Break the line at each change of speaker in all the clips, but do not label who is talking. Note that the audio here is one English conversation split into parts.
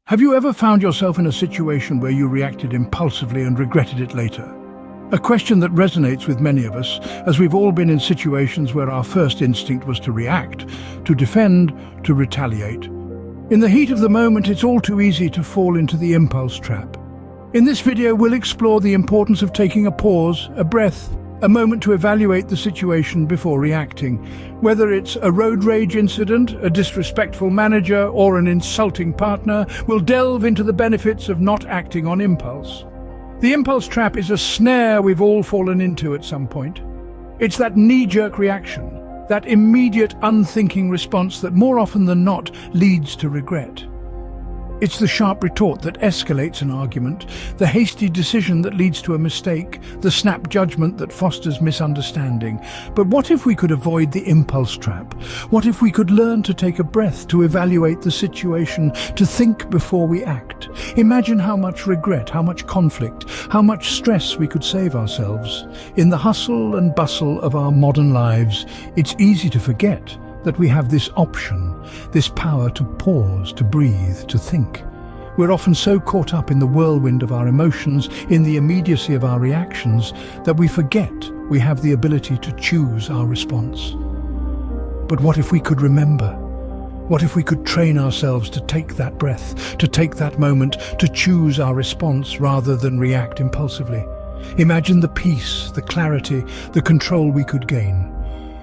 Have you ever found yourself in a situation where you reacted impulsively and regretted it later? A question that resonates with many of us, as we've all been in situations where our first instinct was to react, to defend, to retaliate. In the heat of the moment, it's all too easy to fall into the impulse trap. In this video, we'll explore the importance of taking a pause, a breath, a moment to evaluate the situation before reacting. Whether it's a road rage incident, a disrespectful manager, or an insulting partner, we'll delve into the benefits of not acting on impulse. The impulse trap is a snare we've all fallen into at some point. It's that knee-jerk reaction, that immediate unthinking response that more often than not leads to regret. It's the sharp retort that escalates an argument, the hasty decision that leads to a mistake, the snap judgment that fosters misunderstanding. But what if we could avoid the impulse trap? What if we could learn to take a breath, to evaluate the situation, to think before we act? Imagine how much regret, how much conflict, how much stress we could save ourselves. In the hustle and bustle of our modern lives, it's easy to forget that we have this option, this power to pause, to breathe, to think. We're often so caught up in the whirlwind of our emotions, in the immediacy of our reactions, that we forget we have the ability to choose our response. But what if we could remember? What if we could train ourselves to take that breath, to take that moment, to choose our response rather than react impulsively? Imagine the peace, the clarity, the control we could gain.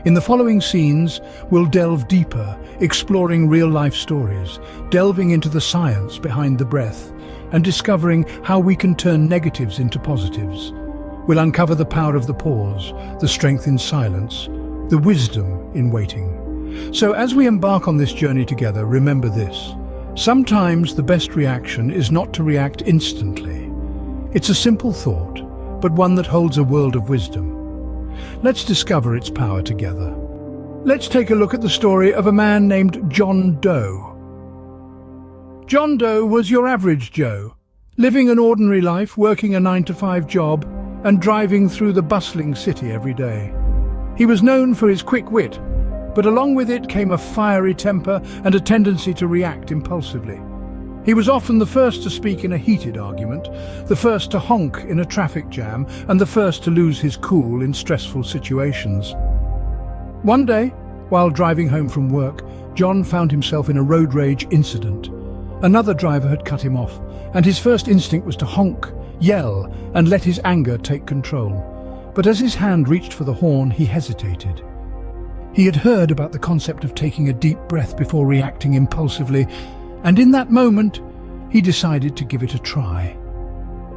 In the following scenes, we'll delve deeper, exploring real-life stories, delving into the science behind the breath, and discovering how we can turn negatives into positives. We'll uncover the power of the pause, the strength in silence, the wisdom in waiting. So as we embark on this journey together, remember this. Sometimes the best reaction is not to react instantly. It's a simple thought, but one that holds a world of wisdom. Let's discover its power together. Let's take a look at the story of a man named John Doe. John Doe was your average Joe, living an ordinary life, working a 9-to-5 job, and driving through the bustling city every day. He was known for his quick wit, but along with it came a fiery temper and a tendency to react impulsively. He was often the first to speak in a heated argument, the first to honk in a traffic jam, and the first to lose his cool in stressful situations. One day, while driving home from work, John found himself in a road rage incident. Another driver had cut him off, and his first instinct was to honk, yell, and let his anger take control. But as his hand reached for the horn, he hesitated. He had heard about the concept of taking a deep breath before reacting impulsively, and in that moment, he decided to give it a try.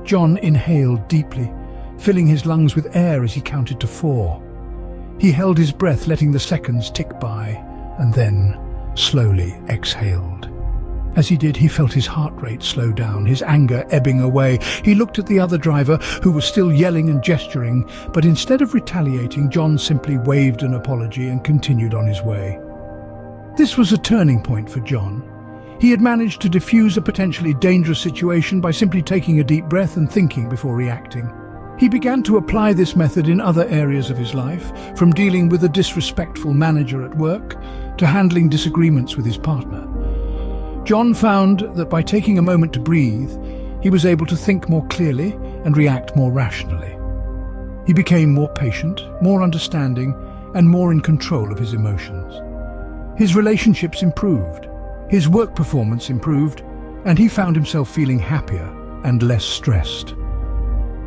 John inhaled deeply, filling his lungs with air as he counted to 4. He held his breath, letting the seconds tick by, and then slowly exhaled. As he did, he felt his heart rate slow down, his anger ebbing away. He looked at the other driver, who was still yelling and gesturing, but instead of retaliating, John simply waved an apology and continued on his way. This was a turning point for John. He had managed to defuse a potentially dangerous situation by simply taking a deep breath and thinking before reacting. He began to apply this method in other areas of his life, from dealing with a disrespectful manager at work to handling disagreements with his partner. John found that by taking a moment to breathe, he was able to think more clearly and react more rationally. He became more patient, more understanding, and more in control of his emotions. His relationships improved. His work performance improved, and he found himself feeling happier and less stressed.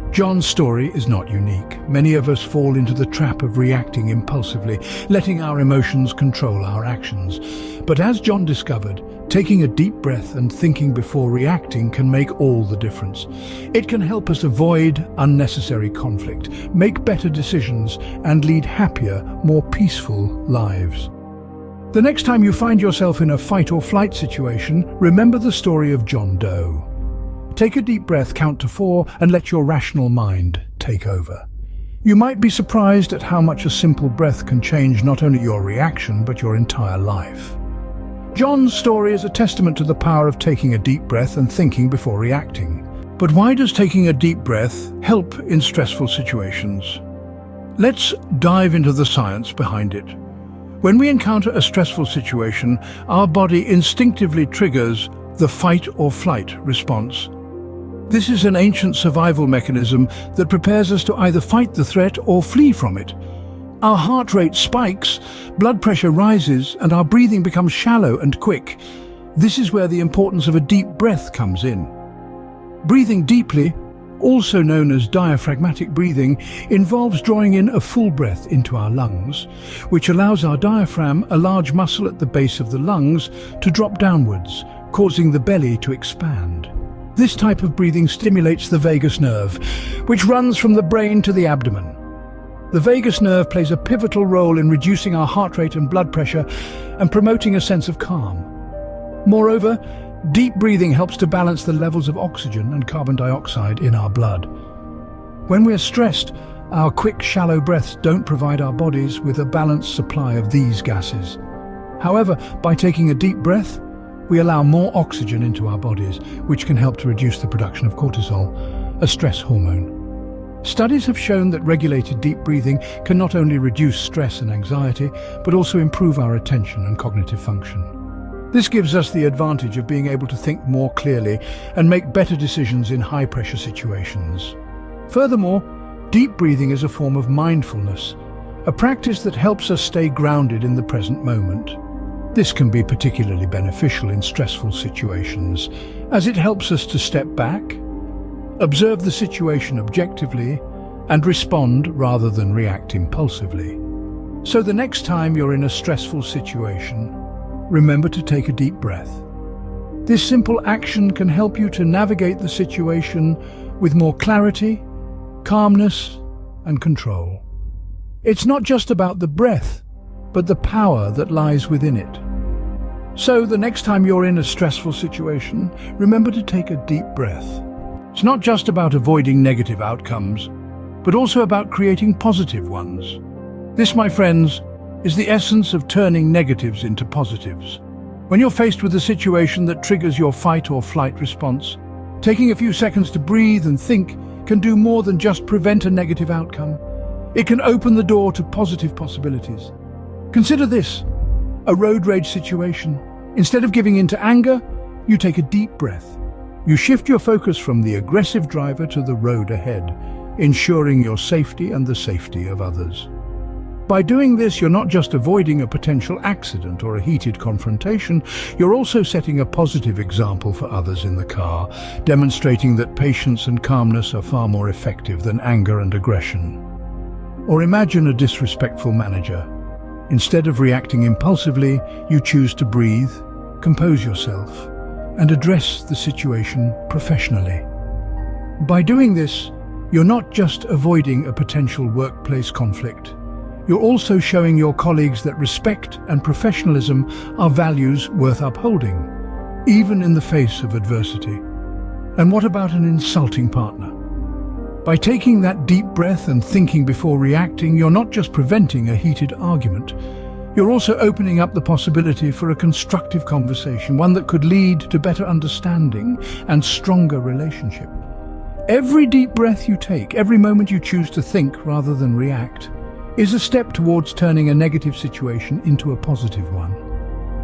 John's story is not unique. Many of us fall into the trap of reacting impulsively, letting our emotions control our actions. But as John discovered, taking a deep breath and thinking before reacting can make all the difference. It can help us avoid unnecessary conflict, make better decisions, and lead happier, more peaceful lives. The next time you find yourself in a fight or flight situation, remember the story of John Doe. Take a deep breath, count to 4, and let your rational mind take over. You might be surprised at how much a simple breath can change not only your reaction, but your entire life. John's story is a testament to the power of taking a deep breath and thinking before reacting. But why does taking a deep breath help in stressful situations? Let's dive into the science behind it. When we encounter a stressful situation, our body instinctively triggers the fight or flight response. This is an ancient survival mechanism that prepares us to either fight the threat or flee from it. Our heart rate spikes, blood pressure rises, and our breathing becomes shallow and quick. This is where the importance of a deep breath comes in. Breathing deeply, also known as diaphragmatic breathing, involves drawing in a full breath into our lungs, which allows our diaphragm, a large muscle at the base of the lungs, to drop downwards, causing the belly to expand. This type of breathing stimulates the vagus nerve, which runs from the brain to the abdomen. The vagus nerve plays a pivotal role in reducing our heart rate and blood pressure and promoting a sense of calm. Moreover, deep breathing helps to balance the levels of oxygen and carbon dioxide in our blood. When we're stressed, our quick, shallow breaths don't provide our bodies with a balanced supply of these gases. However, by taking a deep breath, we allow more oxygen into our bodies, which can help to reduce the production of cortisol, a stress hormone. Studies have shown that regulated deep breathing can not only reduce stress and anxiety, but also improve our attention and cognitive function. This gives us the advantage of being able to think more clearly and make better decisions in high-pressure situations. Furthermore, deep breathing is a form of mindfulness, a practice that helps us stay grounded in the present moment. This can be particularly beneficial in stressful situations, as it helps us to step back, observe the situation objectively, and respond rather than react impulsively. So the next time you're in a stressful situation, remember to take a deep breath. This simple action can help you to navigate the situation with more clarity, calmness, and control. It's not just about the breath, but the power that lies within it. So the next time you're in a stressful situation, remember to take a deep breath. It's not just about avoiding negative outcomes, but also about creating positive ones. This, my friends, is the essence of turning negatives into positives. When you're faced with a situation that triggers your fight or flight response, taking a few seconds to breathe and think can do more than just prevent a negative outcome. It can open the door to positive possibilities. Consider this: a road rage situation. Instead of giving in to anger, you take a deep breath. You shift your focus from the aggressive driver to the road ahead, ensuring your safety and the safety of others. By doing this, you're not just avoiding a potential accident or a heated confrontation, you're also setting a positive example for others in the car, demonstrating that patience and calmness are far more effective than anger and aggression. Or imagine a disrespectful manager. Instead of reacting impulsively, you choose to breathe, compose yourself, and address the situation professionally. By doing this, you're not just avoiding a potential workplace conflict. You're also showing your colleagues that respect and professionalism are values worth upholding, even in the face of adversity. And what about an insulting partner? By taking that deep breath and thinking before reacting, you're not just preventing a heated argument, you're also opening up the possibility for a constructive conversation, one that could lead to better understanding and stronger relationship. Every deep breath you take, every moment you choose to think rather than react, is a step towards turning a negative situation into a positive one.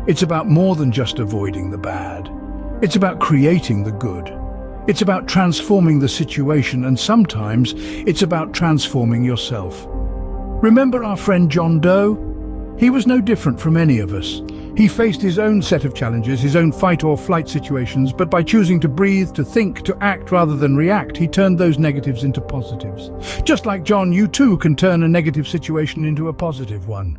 It's about more than just avoiding the bad. It's about creating the good. It's about transforming the situation, and sometimes it's about transforming yourself. Remember our friend John Doe? He was no different from any of us. He faced his own set of challenges, his own fight or flight situations, but by choosing to breathe, to think, to act rather than react, he turned those negatives into positives. Just like John, you too can turn a negative situation into a positive one.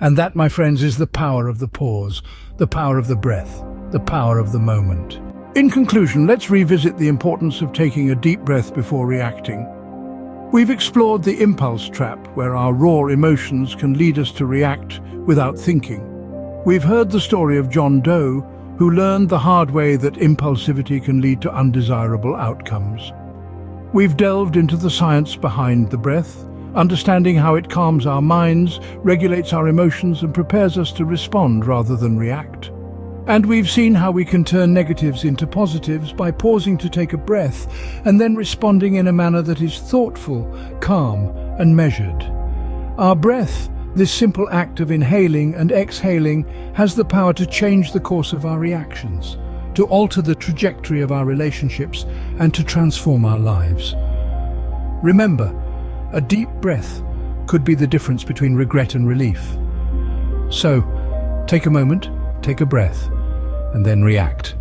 And that, my friends, is the power of the pause, the power of the breath, the power of the moment. In conclusion, let's revisit the importance of taking a deep breath before reacting. We've explored the impulse trap, where our raw emotions can lead us to react without thinking. We've heard the story of John Doe, who learned the hard way that impulsivity can lead to undesirable outcomes. We've delved into the science behind the breath, understanding how it calms our minds, regulates our emotions, and prepares us to respond rather than react. And we've seen how we can turn negatives into positives by pausing to take a breath and then responding in a manner that is thoughtful, calm, and measured. Our breath, this simple act of inhaling and exhaling, has the power to change the course of our reactions, to to alter the trajectory of our relationships and to transform our lives. Remember, a deep breath could be the difference between regret and relief. So, take a moment, take a breath, and then react.